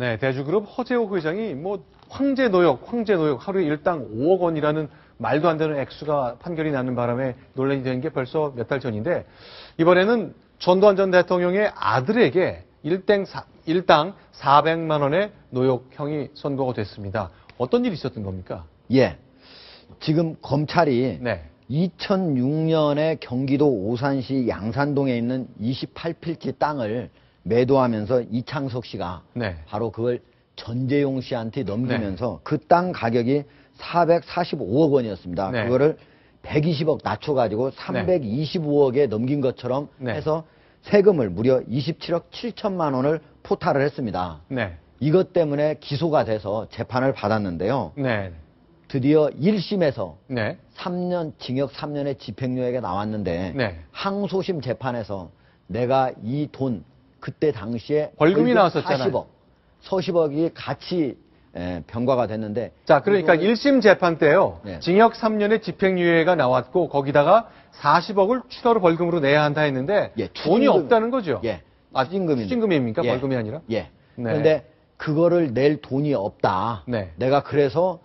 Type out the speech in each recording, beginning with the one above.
네, 대주그룹 허재호 회장이 뭐 황제 노역 하루에 일당 5억 원이라는 말도 안 되는 액수가 판결이 나는 바람에 논란이 된 게 벌써 몇 달 전인데 이번에는 전두환 전 대통령의 아들에게 일당 400만 원의 노역형이 선고가 됐습니다. 어떤 일이 있었던 겁니까? 예. 지금 검찰이 네. 2006년에 경기도 오산시 양산동에 있는 28필지 땅을 매도하면서 이창석 씨가 네. 바로 그걸 전재용 씨한테 넘기면서 그 땅 가격이 445억 원이었습니다. 네. 그거를 120억 낮춰가지고 325억에 넘긴 것처럼 네. 해서 세금을 무려 27억 7천만 원을 포탈을 했습니다. 네. 이것 때문에 기소가 돼서 재판을 받았는데요. 네. 드디어 1심에서 네. 3년 징역 3년의 집행유예가 나왔는데 네. 항소심 재판에서 내가 이 돈 그때 당시에 벌금이 나왔었잖아요. 40억, 서십억이 같이 병과가 됐는데 자, 그러니까 1심 재판 때요. 네. 징역 3년의 집행유예가 나왔고 거기다가 40억을 추가로 벌금으로 내야 한다 했는데 예, 돈이 없다는 거죠. 예. 아, 추징금입니다. 추징금입니까? 예. 벌금이 아니라? 예. 네. 그런데 그거를 낼 돈이 없다. 네. 내가 그래서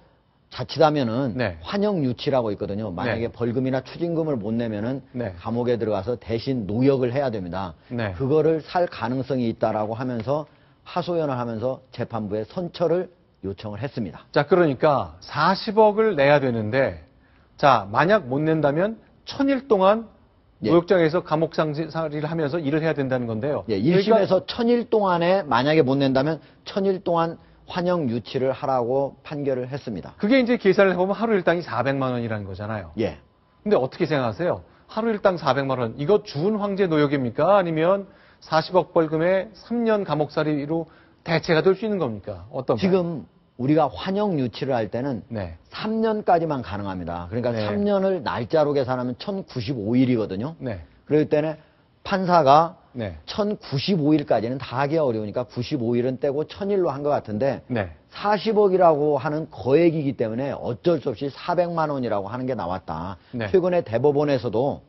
자칫하면은 네. 환영유치라고 있거든요. 만약에 네. 벌금이나 추징금을 못 내면은 네. 감옥에 들어가서 대신 노역을 해야 됩니다. 네. 그거를 살 가능성이 있다라고 하면서 하소연을 하면서 재판부에 선처를 요청을 했습니다. 자, 그러니까 40억을 내야 되는데 자, 만약 못 낸다면 1000일 동안 예. 노역장에서 감옥살이를 하면서 일을 해야 된다는 건데요. 예, 1심에서 1000일 동안에 만약에 못 낸다면 1000일 동안 환영 유치를 하라고 판결을 했습니다. 그게 이제 계산을 해보면 하루 일당이 400만 원이라는 거잖아요. 예. 근데 어떻게 생각하세요? 하루 일당 400만 원. 이거 준 황제 노역입니까? 아니면 40억 벌금에 3년 감옥살이로 대체가 될 수 있는 겁니까? 어떤 지금 우리가 환영 유치를 할 때는 네. 3년까지만 가능합니다. 그러니까 네. 3년을 날짜로 계산하면 1095일이거든요. 네. 그럴 때는 판사가 네. 1095일까지는 다 하기 어려우니까 95일은 떼고 1000일로 한 것 같은데 네. 40억이라고 하는 거액이기 때문에 어쩔 수 없이 400만 원이라고 하는 게 나왔다. 네. 최근에 대법원에서도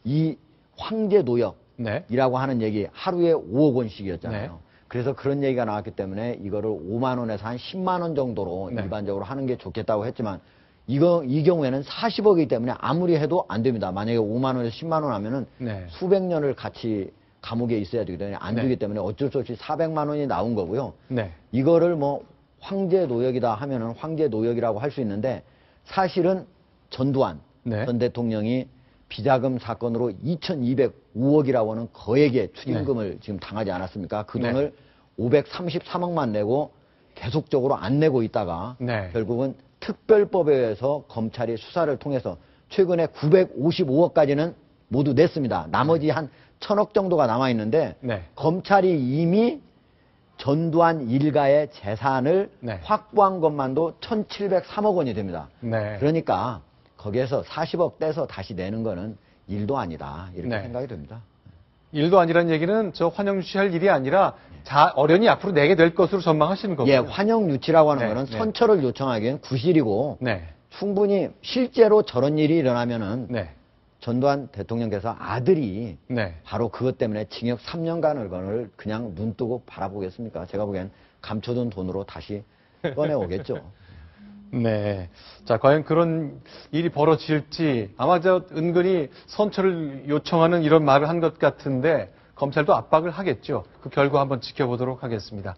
이 황제 노역이라고 네. 하는 얘기 하루에 5억 원씩이었잖아요. 네. 그래서 그런 얘기가 나왔기 때문에 이거를 5만 원에서 한 10만 원 정도로 네. 일반적으로 하는 게 좋겠다고 했지만 이 경우에는 40억이기 때문에 아무리 해도 안 됩니다. 만약에 5만 원에서 10만 원 하면은 네. 수백 년을 같이 감옥에 있어야 되기 때문에 안 네. 되기 때문에 어쩔 수 없이 400만 원이 나온 거고요. 네. 이거를 이거를 뭐 황제 노역이다 하면은 황제 노역이라고 할 수 있는데 사실은 전두환 네. 전 대통령이 비자금 사건으로 2205억이라고 하는 거액의 추징금을 지금 당하지 않았습니까? 그 네. 돈을 533억만 내고 계속적으로 안 내고 있다가 네. 결국은 특별법에 의해서 검찰이 수사를 통해서 최근에 955억까지는 모두 냈습니다. 나머지 한 1000억 정도가 남아있는데 네. 검찰이 이미 전두환 일가의 재산을 네. 확보한 것만도 1703억 원이 됩니다. 네. 그러니까 거기에서 40억 떼서 다시 내는 거는 일도 아니다 이렇게 네. 생각이 됩니다. 일도 아니라는 얘기는 저 환영 유치할 일이 아니라 어련히 앞으로 내게 될 것으로 전망하시는 거고요. 예, 환영 유치라고 하는 네, 거는 네. 선처를 요청하기엔 구실이고 네. 충분히 실제로 저런 일이 일어나면은 네. 전두환 대통령께서 아들이 네. 바로 그것 때문에 징역 3년간을 그냥 눈 뜨고 바라보겠습니까? 제가 보기엔 감춰둔 돈으로 다시 꺼내오겠죠. 네. 자, 과연 그런 일이 벌어질지 아마 저 은근히 선처를 요청하는 이런 말을 한 것 같은데 검찰도 압박을 하겠죠. 그 결과 한번 지켜보도록 하겠습니다.